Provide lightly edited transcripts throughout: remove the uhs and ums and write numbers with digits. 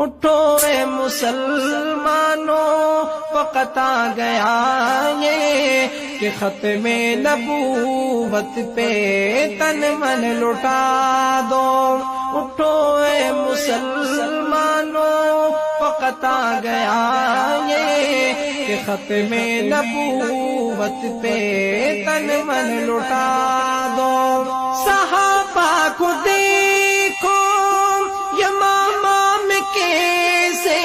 اٹھو اے مسلمانوں وقت آ گیا یہ کہ ختم نبوت پہ تن من لٹا دو. اٹھو اے مسلمانوں وقت آ گیا یہ کہ ختم نبوت پہ تن من لٹا دو. صحابہ کو دیکھو یمامہ میں کیسے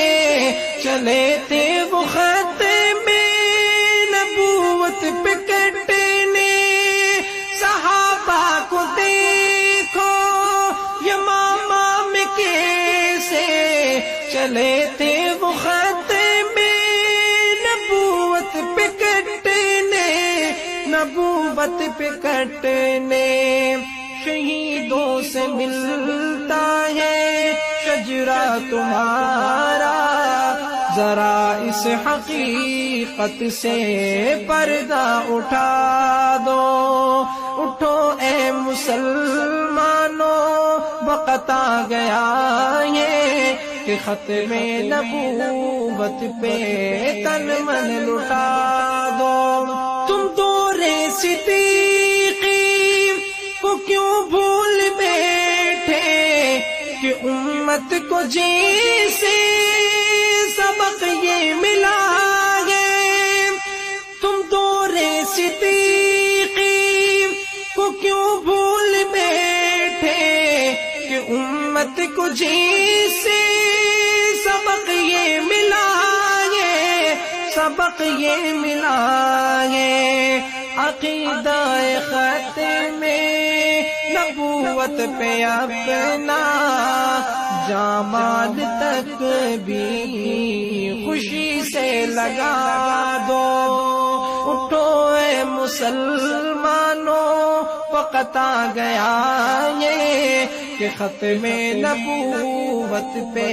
چلے تھے وہ ختم نبوت پہ کٹنے. صحابہ کو دیکھو یمامہ میں کیسے چلے تھے وہ ختم نبوت پہ کٹنے. نبوت پہ کٹنے شہیدوں سے ملتا ہے شجرہ تمہارا. ذرا اس حقیقت سے پردہ اٹھا دو. اٹھو اے مسلمانوں وقت آ گیا یہ کہ ختم نبوت پہ تن من لٹا دو. تم دور صدیقی کو کیوں بھول بیٹھے کہ امت کو جیسے سبق یہ ملا ہے. تم دور صدیقی کو کیوں بھول بیٹھے کہ امت کو جیسے سبق یہ ملا ہے. سبق یہ ملا ہے. عقیدہ ختم نبوت پہ اپنا جامال تک بھی خوشی سے لگا دو. اٹھو اے مسلمانوں وقت آ گیا یہ کہ ختم نبوت پہ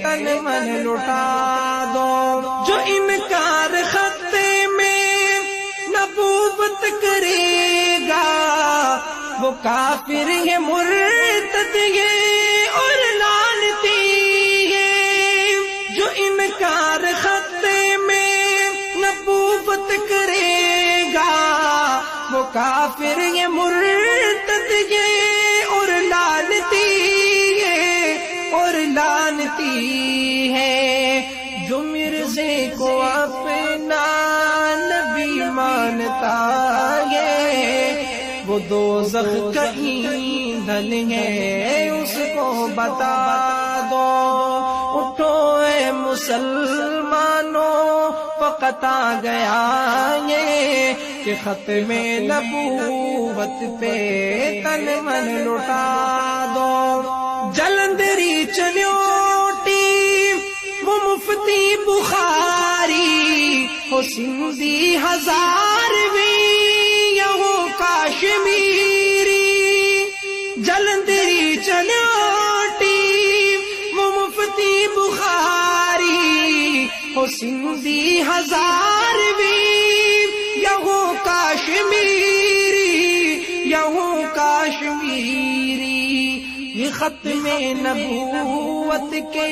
تن من لٹا دو. جو انکار ختم نبوت کرے گا وہ کافر ہے مرتد ہے اور لعنتی ہے. جو انکار ختم نبوت کرے گا وہ کافر ہے مرتد ہے اور لعنتی ہے اور لعنتی ہے. جو مرزے کو اپنا نبی مانتا ہے وہ دوزخ کا ایندھن ہے اس کو بتا دو. اٹھو اے مسلمانوں وقت آ گیا یہ کہ ختم نبوت پہ تن من لٹا دو. جلندری چلیوٹی وہ مفتی بخاری ہو سندھی ہزارویں یا ہو کاشمیری. جلندری چلیوٹی وہ مفتی بخاری ہو سندھی ہزارویں یا ہو کاشمیری یا ہو کاشمیری. یہ ختم نبوت کے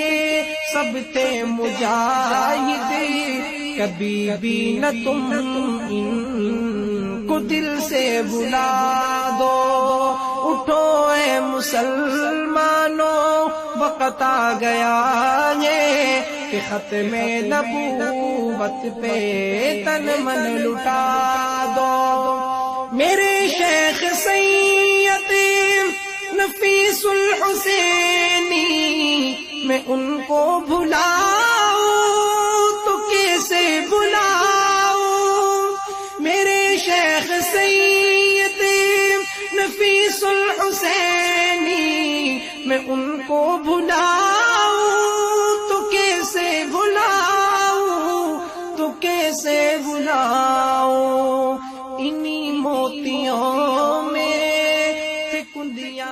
سب تھے مجاہد کبھی بھی نہ تم ان کو دل سے بلا دو. اٹھو اے مسلمانوں وقت آ گیا یہ کہ ختم نبوت پہ تن من لٹا دو. میرے شیخ سید نفیس الحسینی میں ان کو بھلا